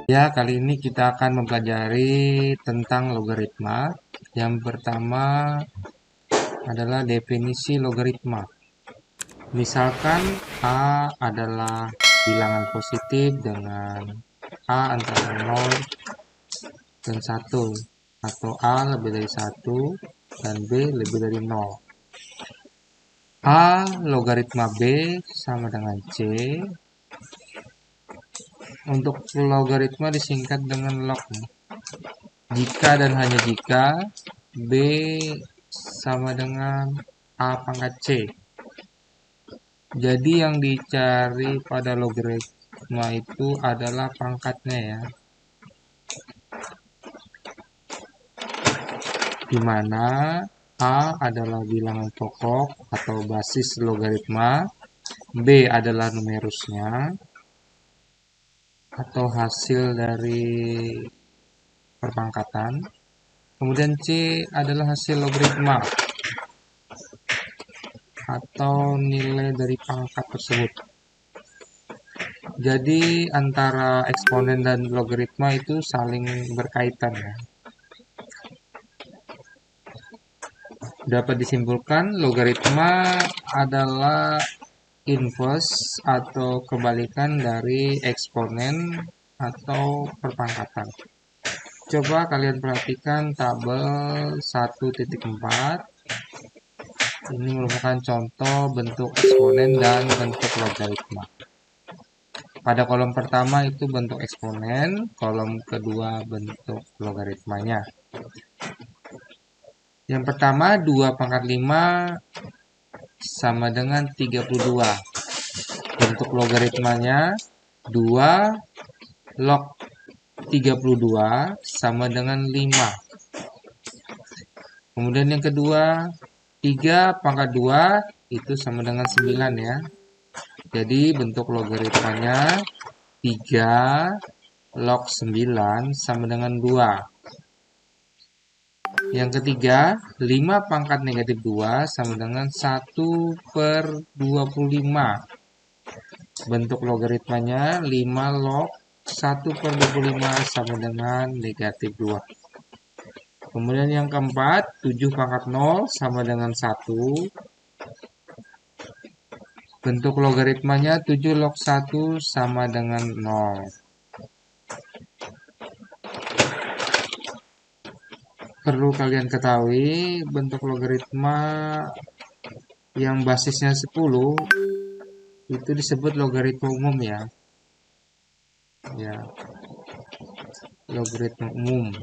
Ya, kali ini kita akan mempelajari tentang logaritma. Yang pertama adalah definisi logaritma. Misalkan A adalah bilangan positif dengan A antara 0 dan 1, atau A lebih dari 1 dan B lebih dari 0. A logaritma B sama dengan C. Untuk logaritma disingkat dengan log. Jika dan hanya jika B sama dengan A pangkat C. Jadi yang dicari pada logaritma itu adalah pangkatnya ya. Di mana A adalah bilangan pokok atau basis logaritma, B adalah numerusnya atau hasil dari perpangkatan. Kemudian C adalah hasil logaritma atau nilai dari pangkat tersebut. Jadi antara eksponen dan logaritma itu saling berkaitan ya. Dapat disimpulkan logaritma adalah inverse atau kebalikan dari eksponen atau perpangkatan. Coba kalian perhatikan tabel 1.4. Ini merupakan contoh bentuk eksponen dan bentuk logaritma. Pada kolom pertama itu bentuk eksponen, kolom kedua bentuk logaritmanya. Yang pertama 2 pangkat 5 sama dengan 32. Bentuk logaritmanya 2 log 32 sama dengan 5. Kemudian yang kedua 3 pangkat 2 itu sama dengan 9 ya. Jadi bentuk logaritmanya 3 log 9 sama dengan 2. Yang ketiga 5 pangkat negatif 2 sama dengan 1/25. Bentuk logaritmanya 5 log 1/25 sama dengan negatif 2. Kemudian yang keempat 7 pangkat 0 sama dengan 1. Bentuk logaritmanya 7 log 1 sama dengan 0. Perlu kalian ketahui bentuk logaritma yang basisnya 10 itu disebut logaritma umum ya. Ya, logaritma umum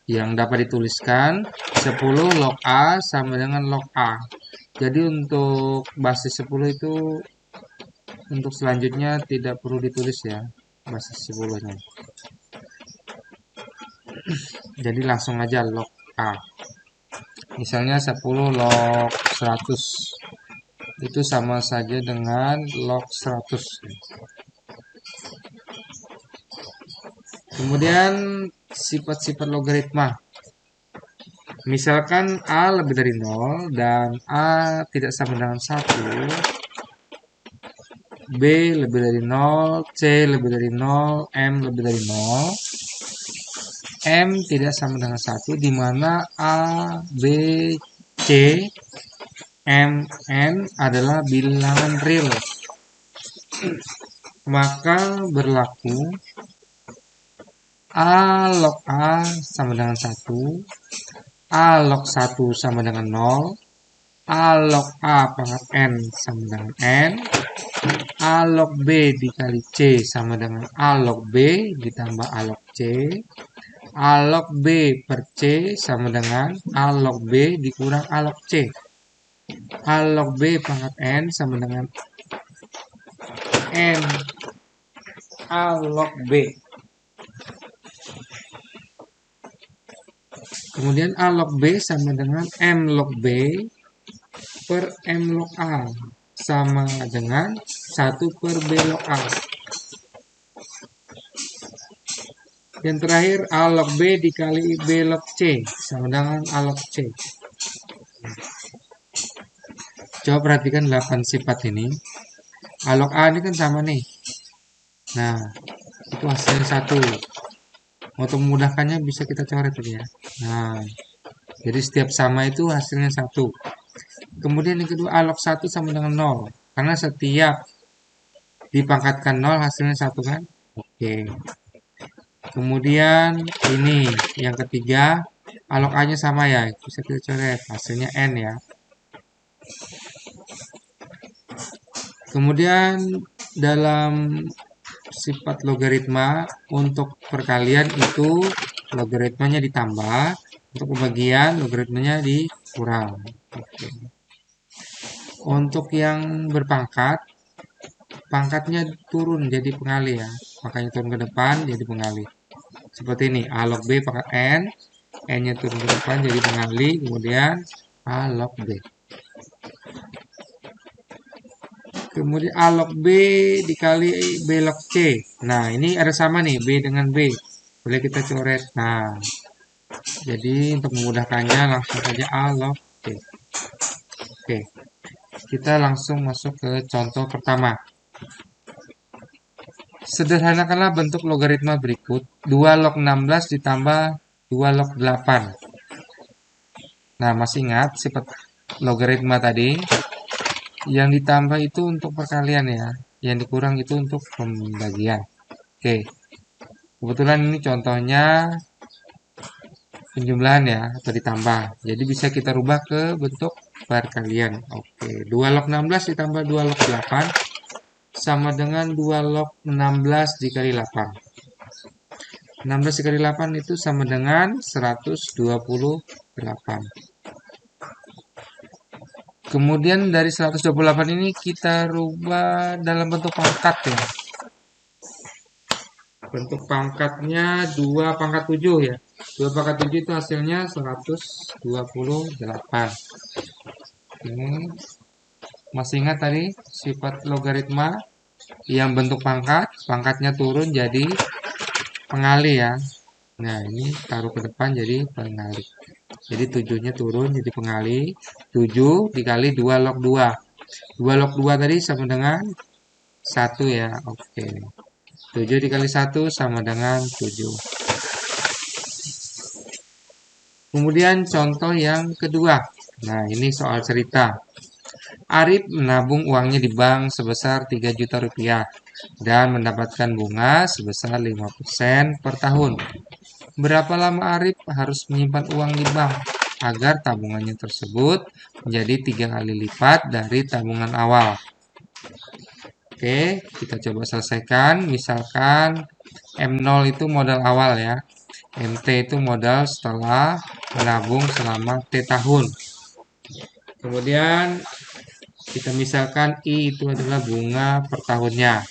yang dapat dituliskan 10 log A sama dengan log A. Jadi untuk basis 10 itu untuk selanjutnya tidak perlu ditulis ya basis 10-nya. Jadi langsung aja log A. Misalnya 10 log 100 itu sama saja dengan log 100. Kemudian sifat-sifat logaritma. Misalkan A lebih dari 0 dan A tidak sama dengan 1, B lebih dari 0, C lebih dari 0, M lebih dari 0, M tidak sama dengan 1, di mana A, B, C, M, N adalah bilangan real. Maka berlaku A log A sama dengan 1, A log 1 sama dengan 0, A log A pangkat N sama dengan N, A log B dikali C sama dengan A log B ditambah A log C, A log B per C sama dengan A log B dikurang A log C. A log B pangkat N sama dengan N A log B. Kemudian A log B sama dengan M log B per M log A sama dengan 1 per B log A. Yang terakhir A log B dikali B log C sama dengan A log C. Coba perhatikan 8 sifat ini. A log A ini kan sama nih. Nah, itu hasilnya 1. Untuk memudahkannya bisa kita coret tadi ya. Nah, jadi setiap sama itu hasilnya 1. Kemudian yang kedua, alog 1 sama dengan 0. Karena setiap dipangkatkan 0 hasilnya 1 kan? Oke. Kemudian ini yang ketiga, alog A-nya sama ya. Bisa kita coret. Hasilnya N ya. Kemudian dalam sifat logaritma untuk perkalian itu logaritmanya ditambah, untuk pembagian logaritmanya dikurang. Oke. Untuk yang berpangkat, pangkatnya turun jadi pengali ya, makanya turun ke depan jadi pengali. Seperti ini, A log B pangkat N, N-nya turun ke depan jadi pengali, kemudian A log B. Kemudian A log B dikali B log C. Nah, ini ada sama nih, B dengan B. Boleh kita coret. Nah, jadi untuk memudahkannya langsung saja A log C. Oke, kita langsung masuk ke contoh pertama. Sederhanakanlah bentuk logaritma berikut. 2 log 16 ditambah 2 log 8. Nah, masih ingat sifat logaritma tadi? Yang ditambah itu untuk perkalian ya. Yang dikurang itu untuk pembagian. Oke. Kebetulan ini contohnya penjumlahan ya, atau ditambah. Jadi bisa kita rubah ke bentuk perkalian. Oke. 2 log 16 ditambah 2 log 8 sama dengan 2 log 16 dikali 8. 16 dikali 8 itu sama dengan 128. Kemudian dari 128 ini kita rubah dalam bentuk pangkat ya. Bentuk pangkatnya 2 pangkat 7 ya. 2 pangkat 7 itu hasilnya 128. Ini masih ingat tadi sifat logaritma yang bentuk pangkat, pangkatnya turun jadi pengali ya. Nah, ini taruh ke depan jadi pengali. Jadi 7-nya turun jadi pengali. 7 dikali 2 log 2. 2 log 2 tadi sama dengan 1 ya. Oke. 7 dikali 1 sama dengan 7. Kemudian contoh yang kedua. Nah, ini soal cerita. Arif menabung uangnya di bank sebesar 3 juta rupiah dan mendapatkan bunga sebesar 5% per tahun. Berapa lama Arif harus menyimpan uang di bank agar tabungannya tersebut menjadi 3 kali lipat dari tabungan awal? Oke, kita coba selesaikan. Misalkan M0 itu modal awal ya. MT itu modal setelah menabung selama T tahun. Kemudian kita misalkan I itu adalah bunga per tahunnya.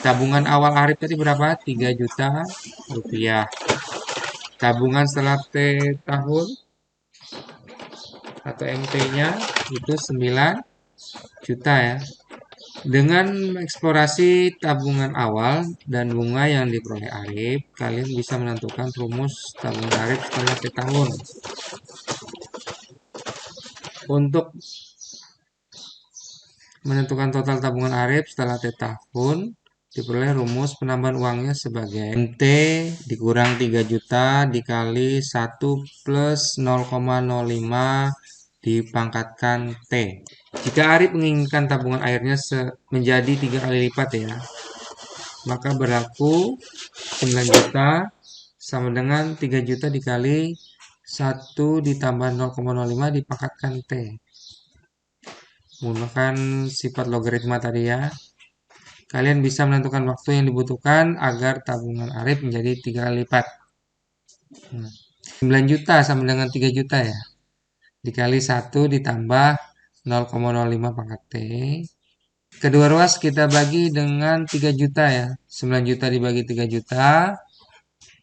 Tabungan awal Arif tadi berapa? 3 juta rupiah. Tabungan setelah T tahun atau MT-nya itu 9 juta ya. Dengan mengeksplorasi tabungan awal dan bunga yang diperoleh Arif, kalian bisa menentukan rumus tabungan Arif setelah T tahun. Untuk menentukan total tabungan Arif setelah T tahun, diperoleh rumus penambahan uangnya sebagai MT dikurang 3 juta dikali 1 plus 0,05 dipangkatkan T. Jika Arif menginginkan tabungan airnya menjadi 3 kali lipat ya, maka berlaku 9 juta sama dengan 3 juta dikali 1 ditambah 0,05 dipangkatkan T. Menggunakan sifat logaritma tadi ya. Kalian bisa menentukan waktu yang dibutuhkan agar tabungan Arif menjadi 3 kali lipat. 9 juta sama dengan 3 juta ya. Dikali 1 ditambah 0,05 pangkat T. Kedua ruas kita bagi dengan 3 juta ya. 9 juta dibagi 3 juta.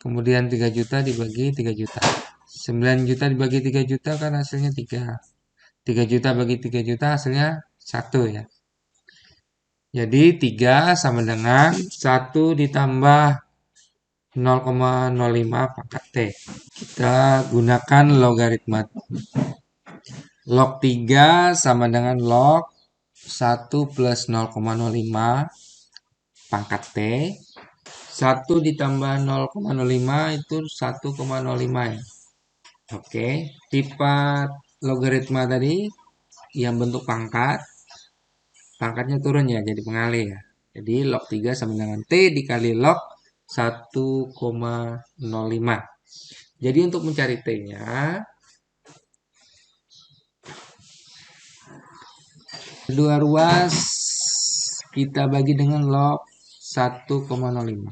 Kemudian 3 juta dibagi 3 juta. 9 juta dibagi 3 juta kan hasilnya 3. 3 juta bagi 3 juta hasilnya 1 ya. Jadi 3 sama dengan 1 ditambah 0,05 pangkat T. Kita gunakan logaritma. Log 3 sama dengan log 1 plus 0,05 pangkat T. 1 ditambah 0,05 itu 1,05 ya. Oke, sifat logaritma tadi yang bentuk pangkat, pangkatnya turun ya, jadi pengalih ya. Jadi log 3 sama dengan T dikali log 1,05. Jadi untuk mencari T-nya, kedua ruas kita bagi dengan log 1,05.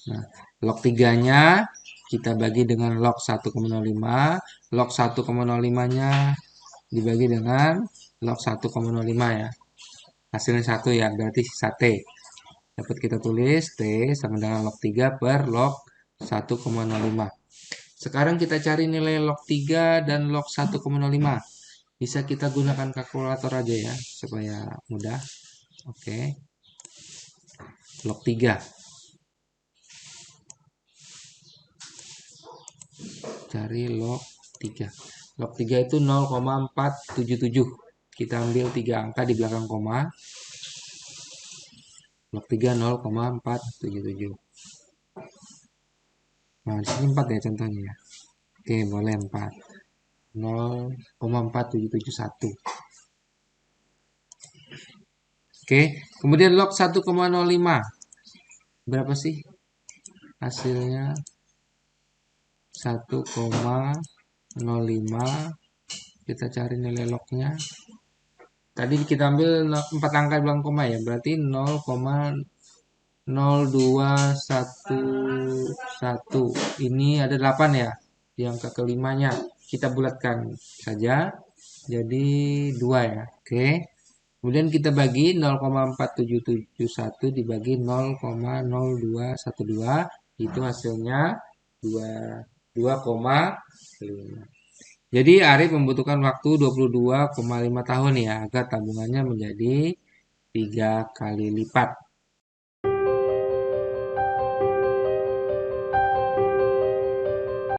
Nah, log 3-nya kita bagi dengan log 1,05. Log 1,05-nya dibagi dengan log 1,05 ya. Hasilnya 1 ya, berarti sisa T. Dapat kita tulis T sama dengan log 3 per log 1,05. Sekarang kita cari nilai log 3 dan log 1,05. Bisa kita gunakan kalkulator aja ya, supaya mudah. Oke. Log 3. Cari log 3. Log 3 itu 0,477. Kita ambil 3 angka di belakang koma. Log 3 0,477. Nah, di sini 4 ya contohnya ya. Oke, boleh 4. 0,4771. Oke, kemudian log 1,05. Berapa sih hasilnya? 1,05. Kita cari nilai lognya. Tadi kita ambil 4 angka di belakang koma ya, berarti 0,0211. Ini ada 8 ya. Di angka kelimanya kita bulatkan saja. Jadi 2 ya. Oke. Kemudian kita bagi 0,4771 dibagi 0,0212. Itu hasilnya 2,5. Jadi Arif membutuhkan waktu 22,5 tahun ya agar tabungannya menjadi 3 kali lipat.